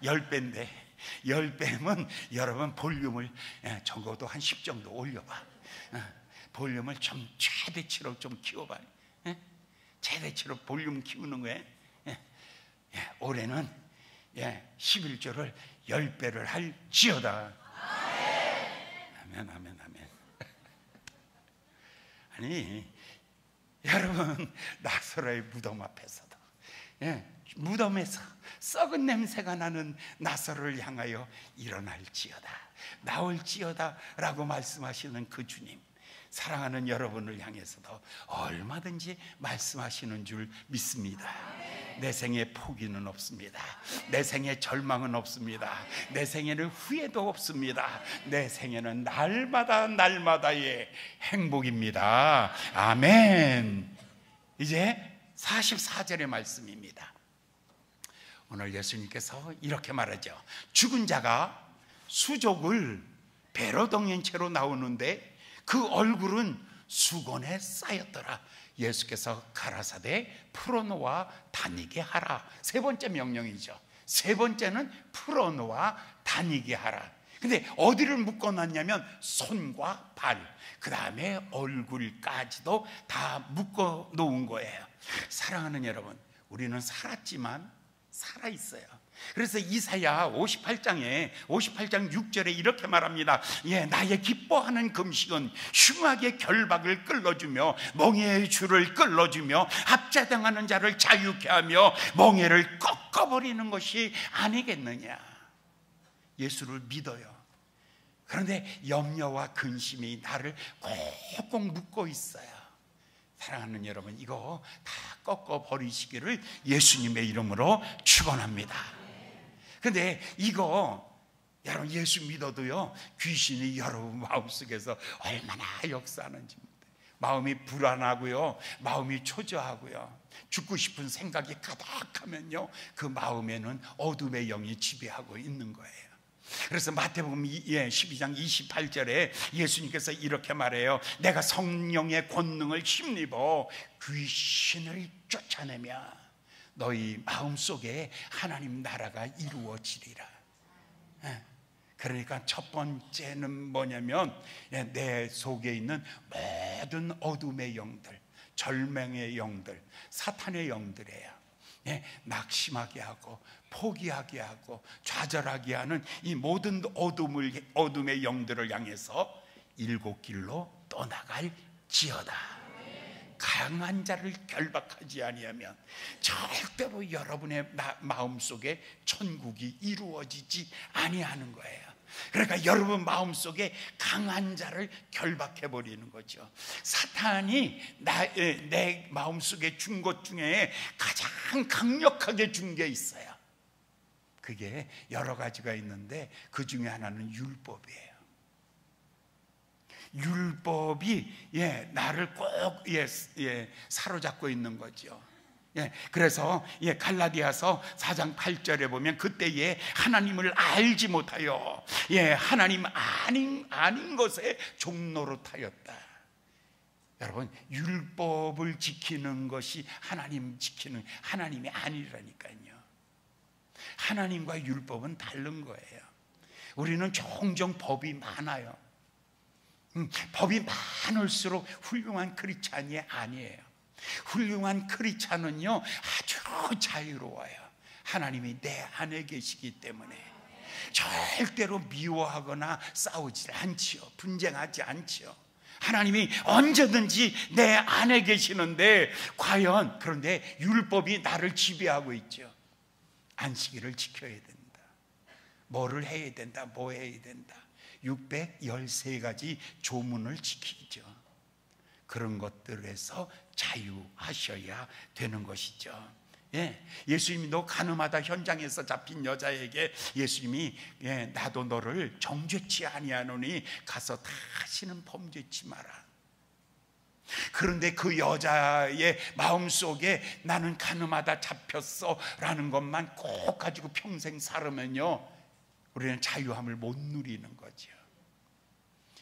10배인데, 10배면 여러분 볼륨을 적어도 한 10 정도 올려봐. 볼륨을 좀 최대치로 좀 키워봐. 최대치로 볼륨 키우는 거예요. 올해는 11조를 10배를 할지어다. 아멘, 아멘, 아멘. 아니, 여러분, 나사로의 무덤 앞에서도, 무덤에서 썩은 냄새가 나는 나사로를 향하여 일어날지어다, 나올지어다 라고 말씀하시는 그 주님, 사랑하는 여러분을 향해서도 얼마든지 말씀하시는 줄 믿습니다. 내 생에 포기는 없습니다. 내 생에 절망은 없습니다. 내 생에는 후회도 없습니다. 내 생에는 날마다의 행복입니다. 아멘. 이제 44절의 말씀입니다. 오늘 예수님께서 이렇게 말하죠. 죽은 자가 수족을 배로 덮인 채로 나오는데 그 얼굴은 수건에 쌓였더라. 예수께서 가라사대 풀어놓아 다니게 하라. 세 번째 명령이죠. 세 번째는 풀어놓아 다니게 하라. 근데 어디를 묶어놨냐면 손과 발, 그 다음에 얼굴까지도 다 묶어놓은 거예요. 사랑하는 여러분, 우리는 살았지만 살아있어요. 그래서 이사야 58장 6절에 이렇게 말합니다. 나의 기뻐하는 금식은 흉악의 결박을 끌어주며 멍에의 줄을 끌어주며 압제당하는 자를 자유케 하며 멍에를 꺾어버리는 것이 아니겠느냐. 예수를 믿어요. 그런데 염려와 근심이 나를 꼭꼭 묶고 있어요. 사랑하는 여러분, 이거 다 꺾어버리시기를 예수님의 이름으로 축원합니다. 근데 이거 여러분, 예수 믿어도요, 귀신이 여러분 마음속에서 얼마나 역사하는지, 마음이 불안하고요, 마음이 초조하고요, 죽고 싶은 생각이 가득하면요, 그 마음에는 어둠의 영이 지배하고 있는 거예요. 그래서 마태복음 12장 28절에 예수님께서 이렇게 말해요. 내가 성령의 권능을 힘입어 귀신을 쫓아내며 너희 마음속에 하나님 나라가 이루어지리라. 그러니까 첫 번째는 뭐냐면 내 속에 있는 모든 어둠의 영들, 절망의 영들, 사탄의 영들이에요. 낙심하게 하고 포기하게 하고 좌절하게 하는 이 모든 어둠의 영들을 향해서 7길로 떠나갈지어다. 강한 자를 결박하지 아니하면 절대로 여러분의 마음속에 천국이 이루어지지 아니하는 거예요. 그러니까 여러분 마음속에 강한 자를 결박해버리는 거죠. 사탄이 내 마음속에 준 것 중에 가장 강력하게 준 게 있어요. 그게 여러 가지가 있는데 그 중에 하나는 율법이에요. 율법이 나를 꼭 사로잡고 있는 거죠. 그래서 갈라디아서 4장 8절에 보면 그때에 하나님을 알지 못하여 하나님 아닌 것에 종노릇 하였다. 여러분, 율법을 지키는 것이 하나님이 아니라니까요. 하나님과 율법은 다른 거예요. 우리는 종종 법이 많아요. 법이 많을수록 훌륭한 크리스찬이 아니에요. 훌륭한 크리스찬은요 아주 자유로워요. 하나님이 내 안에 계시기 때문에 절대로 미워하거나 싸우지 않지요. 분쟁하지 않지요. 하나님이 언제든지 내 안에 계시는데 과연 그런데 율법이 나를 지배하고 있죠. 안식일을 지켜야 된다. 뭐를 해야 된다. 뭐 해야 된다. 613가지 조문을 지키죠. 그런 것들에서 자유하셔야 되는 것이죠. 예수님도 가늠하다 현장에서 잡힌 여자에게 예수님이 나도 너를 정죄치 아니하노니 가서 다시는 범죄치 마라. 그런데 그 여자의 마음속에 나는 가늠하다 잡혔어 라는 것만 꼭 가지고 평생 살으면요 우리는 자유함을 못 누리는 거죠.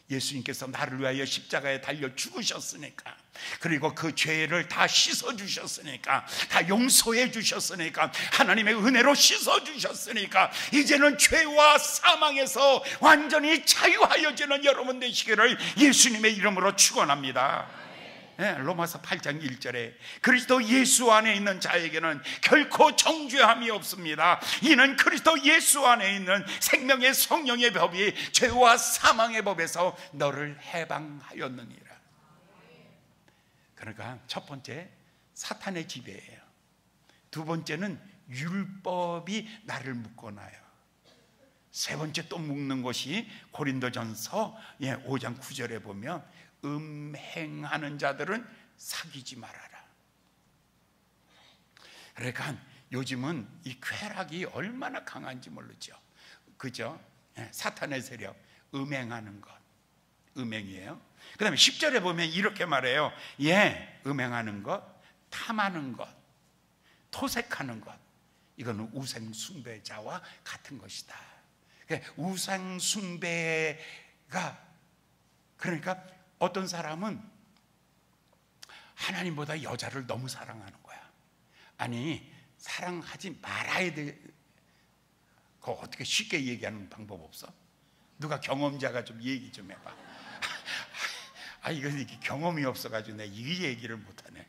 예수님께서 나를 위하여 십자가에 달려 죽으셨으니까, 그리고 그 죄를 다 씻어주셨으니까, 다 용서해 주셨으니까, 하나님의 은혜로 씻어주셨으니까 이제는 죄와 사망에서 완전히 자유하여지는 여러분 되시기를 예수님의 이름으로 축원합니다. 로마서 8장 1절에 그리스도 예수 안에 있는 자에게는 결코 정죄함이 없습니다. 이는 그리스도 예수 안에 있는 생명의 성령의 법이 죄와 사망의 법에서 너를 해방하였느니라. 그러니까 첫 번째 사탄의 지배예요. 두 번째는 율법이 나를 묶어놔요. 세 번째 또 묶는 것이 고린도전서 5장 9절에 보면 음행하는 자들은 사귀지 말아라. 그러니까 요즘은 이 쾌락이 얼마나 강한지 모르죠. 그죠? 사탄의 세력, 음행하는 것, 음행이에요. 그 다음에 10절에 보면 이렇게 말해요. 음행하는 것, 탐하는 것, 토색하는 것, 이거는 우상숭배자와 같은 것이다. 우상숭배가, 그러니까 어떤 사람은 하나님보다 여자를 너무 사랑하는 거야. 아니, 사랑하지 말아야 돼. 그거 어떻게 쉽게 얘기하는 방법 없어? 누가 경험자가 좀 얘기 좀 해봐. 이거 경험이 없어가지고 내가 이 얘기를 못하네.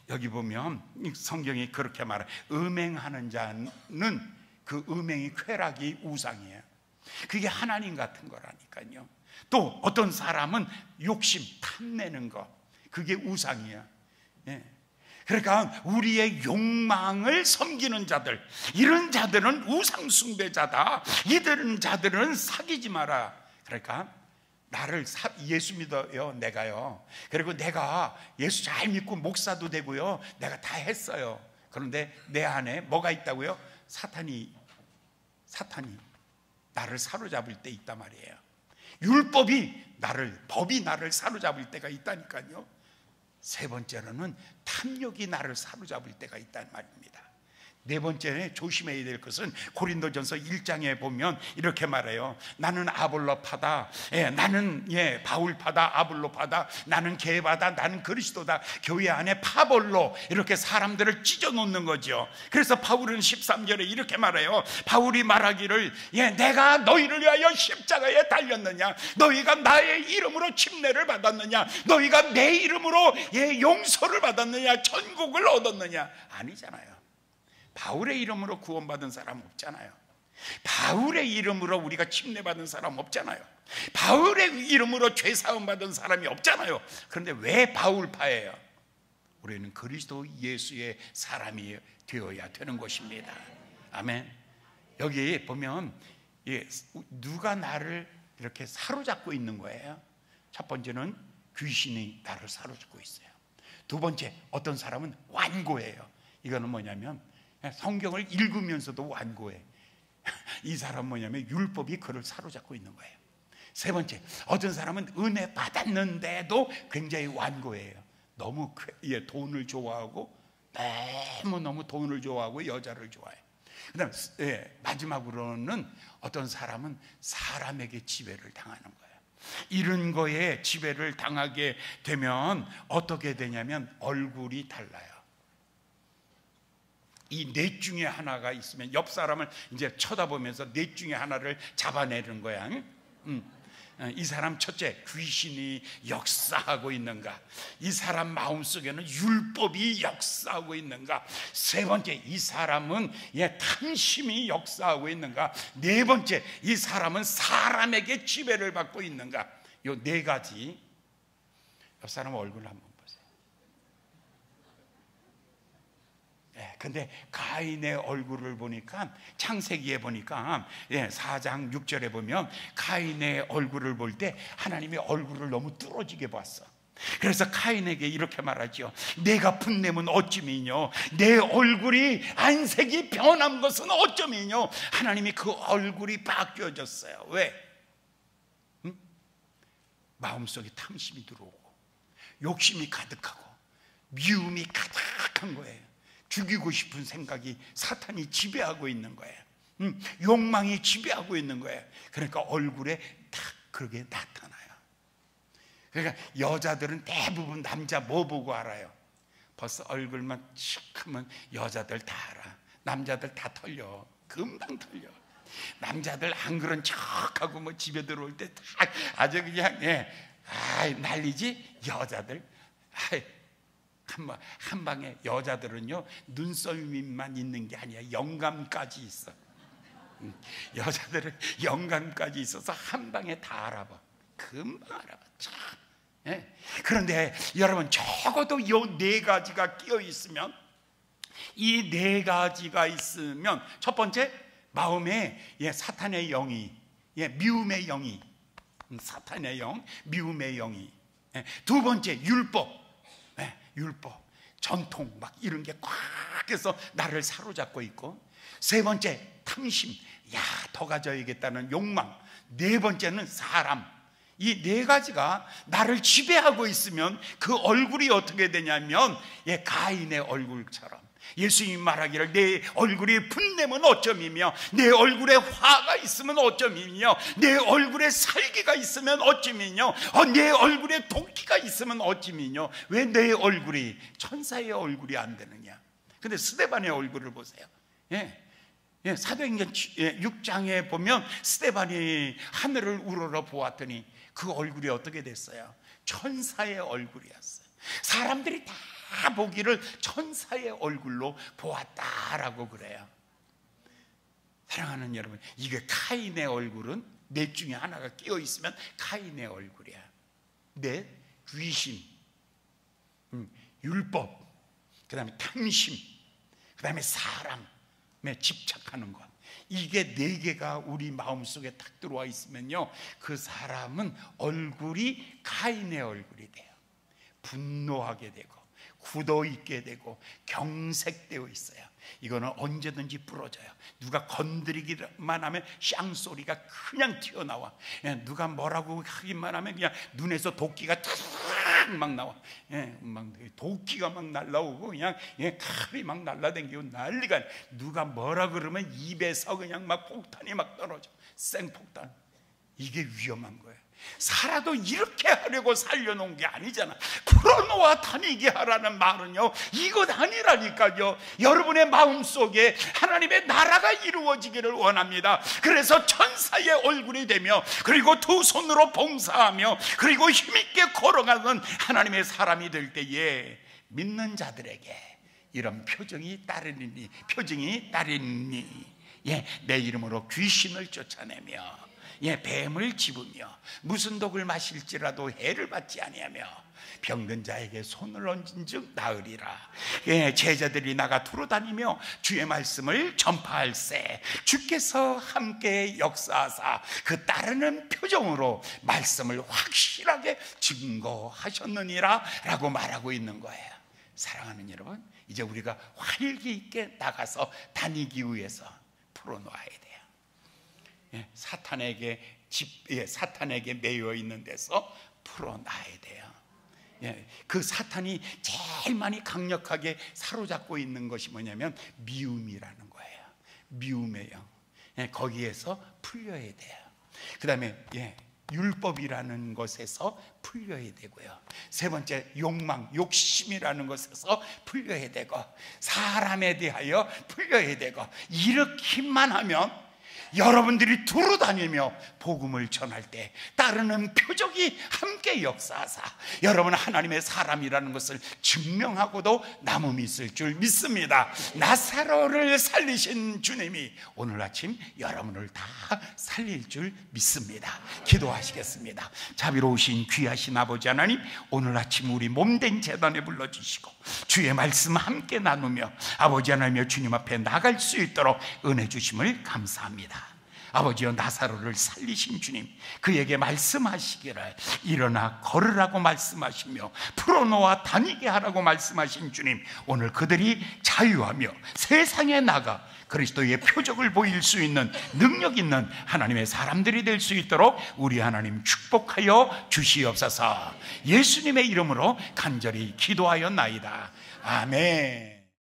여기 보면 성경이 그렇게 말해. 음행하는 자는 그 음행이 쾌락이 우상이에요. 그게 하나님 같은 거라니까요. 또 어떤 사람은 욕심, 탐내는 거, 그게 우상이야. 그러니까 우리의 욕망을 섬기는 자들, 이런 자들은 우상숭배자다. 이런 자들은 사귀지 마라. 그러니까 나를 예수 믿어요, 내가요. 그리고 내가 예수 잘 믿고 목사도 되고요, 내가 다 했어요. 그런데 내 안에 뭐가 있다고요? 사탄이 나를 사로잡을 때 있단 말이에요. 법이 나를 사로잡을 때가 있다니까요. 세 번째로는 탐욕이 나를 사로잡을 때가 있단 말입니다. 네 번째에 조심해야 될 것은 고린도전서 1장에 보면 이렇게 말해요. 나는 아볼로파다, 나는 바울파다, 아볼로파다, 나는 게바다, 나는 그리스도다. 교회 안에 파볼로 이렇게 사람들을 찢어놓는 거죠. 그래서 바울은 13절에 이렇게 말해요. 바울이 말하기를 내가 너희를 위하여 십자가에 달렸느냐, 너희가 나의 이름으로 침례를 받았느냐, 너희가 내 이름으로 용서를 받았느냐, 천국을 얻었느냐. 아니잖아요. 바울의 이름으로 구원받은 사람 없잖아요. 바울의 이름으로 우리가 침례받은 사람 없잖아요. 바울의 이름으로 죄사함 받은 사람이 없잖아요. 그런데 왜 바울파예요? 우리는 그리스도 예수의 사람이 되어야 되는 것입니다. 아멘. 여기 보면 누가 나를 이렇게 사로잡고 있는 거예요. 첫 번째는 귀신이 나를 사로잡고 있어요. 두 번째, 어떤 사람은 완고해요. 이거는 뭐냐면 성경을 읽으면서도 완고해. 이 사람 뭐냐면 율법이 그를 사로잡고 있는 거예요. 세 번째, 어떤 사람은 은혜 받았는데도 굉장히 완고해요. 너무 돈을 좋아하고, 너무너무 돈을 좋아하고 여자를 좋아해. 그 다음 마지막으로는 어떤 사람은 사람에게 지배를 당하는 거예요. 이런 거에 지배를 당하게 되면 어떻게 되냐면 얼굴이 달라요. 이 넷 중에 하나가 있으면 옆 사람을 이제 쳐다보면서 넷 중에 하나를 잡아내는 거야. 이 사람 첫째, 귀신이 역사하고 있는가? 이 사람 마음속에는 율법이 역사하고 있는가? 세 번째, 이 사람은 탐심이 역사하고 있는가? 네 번째, 이 사람은 사람에게 지배를 받고 있는가? 요 네 가지. 옆 사람 얼굴 한번 보세요. 근데 가인의 얼굴을 보니까, 창세기에 보니까 4장 6절에 보면 가인의 얼굴을 볼 때 하나님의 얼굴을 너무 뚫어지게 봤어. 그래서 가인에게 이렇게 말하죠. 내가 분냄은 어찌미뇨? 내 얼굴이 안색이 변한 것은 어쩌미뇨? 하나님이 그 얼굴이 바뀌어졌어요. 왜? 마음속에 탐심이 들어오고 욕심이 가득하고 미움이 가득한 거예요. 죽이고 싶은 생각이 사탄이 지배하고 있는 거예요. 욕망이 지배하고 있는 거예요. 그러니까 얼굴에 딱 그렇게 나타나요. 그러니까 여자들은 대부분 남자 뭐 보고 알아요? 벌써 얼굴만 시커먼 여자들 다 알아. 남자들 다 털려. 금방 털려. 남자들 안 그런 척하고 뭐 집에 들어올 때 다 아주 그냥 난리지. 여자들 한 방에 여자들은요 눈썰미만 있는 게 아니야. 영감까지 있어. 여자들은 영감까지 있어서 한 방에 다 알아봐. 금방 알아봐. 그런데 여러분, 적어도 이 네 가지가 끼어 있으면, 이 네 가지가 있으면, 첫 번째, 마음에 사탄의 영이, 미움의 영이, 사탄의 영, 미움의 영이. 두 번째, 율법, 전통 막 이런 게 꽉 해서 나를 사로잡고 있고, 세 번째, 탐심, 더 가져야겠다는 욕망. 네 번째는 사람. 이 네 가지가 나를 지배하고 있으면 그 얼굴이 어떻게 되냐면 가인의 얼굴처럼, 예수님이 말하기를 내 얼굴이 분내면 어쩜이며 내 얼굴에 화가 있으면 어쩜이며 내 얼굴에 살기가 있으면 어찌미뇨 내 얼굴에 도끼가 있으면 어찌미뇨. 왜 내 얼굴이 천사의 얼굴이 안 되느냐? 근데 스데반의 얼굴을 보세요. 사도행전 6장에 보면 스데반이 하늘을 우러러 보았더니 그 얼굴이 어떻게 됐어요? 천사의 얼굴이었어요. 사람들이 다 보기를 천사의 얼굴로 보았다라고 그래요. 사랑하는 여러분, 이게 카인의 얼굴은 넷 중에 하나가 끼어 있으면 카인의 얼굴이야. 넷, 귀신, 율법, 그 다음에 탐심, 그 다음에 사람에 집착하는 것. 이게 네 개가 우리 마음속에 딱 들어와 있으면요, 그 사람은 얼굴이 가인의 얼굴이 돼요. 분노하게 되고 굳어 있게 되고 경색되어 있어요. 이거는 언제든지 부러져요. 누가 건드리기만 하면 쌍소리가 그냥 튀어나와. 누가 뭐라고 하기만 하면 그냥 눈에서 도끼가 탁 막 나와. 막 도끼가 막 날라오고 그냥 칼이 막 날라다니고 난리가. 누가 뭐라 그러면 입에서 그냥 막 폭탄이 막 떨어져. 생폭탄. 이게 위험한 거예요. 살아도 이렇게 하려고 살려놓은 게 아니잖아. 풀어놓아 다니게 하라는 말은요, 이것 아니라니까요. 여러분의 마음속에 하나님의 나라가 이루어지기를 원합니다. 그래서 천사의 얼굴이 되며, 그리고 두 손으로 봉사하며, 그리고 힘있게 걸어가는 하나님의 사람이 될 때에 믿는 자들에게 이런 표정이 따르니 내 이름으로 귀신을 쫓아내며 뱀을 집으며 무슨 독을 마실지라도 해를 받지 아니하며 병든 자에게 손을 얹은 즉 나으리라. 제자들이 나가 두루다니며 주의 말씀을 전파할세 주께서 함께 역사하사 그 따르는 표정으로 말씀을 확실하게 증거하셨느니라 라고 말하고 있는 거예요. 사랑하는 여러분, 이제 우리가 활기 있게 나가서 다니기 위해서 풀어놓아야 돼요. 예, 사탄에게 매여 있는 데서 풀어놔야 돼요. 예, 그 사탄이 제일 많이 강력하게 사로잡고 있는 것이 뭐냐면 미움이라는 거예요. 미움의 영. 예, 거기에서 풀려야 돼요. 그 다음에 율법이라는 것에서 풀려야 되고요. 세 번째, 욕망, 욕심이라는 것에서 풀려야 되고, 사람에 대하여 풀려야 되고, 이렇게만 하면 여러분들이 두루 다니며 복음을 전할 때 따르는 표적이 함께 역사하사 여러분 하나님의 사람이라는 것을 증명하고도 남음이 있을 줄 믿습니다. 나사로를 살리신 주님이 오늘 아침 여러분을 다 살릴 줄 믿습니다. 기도하시겠습니다. 자비로우신 귀하신 아버지 하나님, 오늘 아침 우리 몸된 제단에 불러주시고 주의 말씀 함께 나누며 아버지 하나님의 주님 앞에 나갈 수 있도록 은혜 주심을 감사합니다. 아버지여, 나사로를 살리신 주님, 그에게 말씀하시기를 일어나 걸으라고 말씀하시며 풀어놓아 다니게 하라고 말씀하신 주님, 오늘 그들이 자유하며 세상에 나가 그리스도의 표적을 보일 수 있는 능력 있는 하나님의 사람들이 될 수 있도록 우리 하나님 축복하여 주시옵소서. 예수님의 이름으로 간절히 기도하였나이다. 아멘.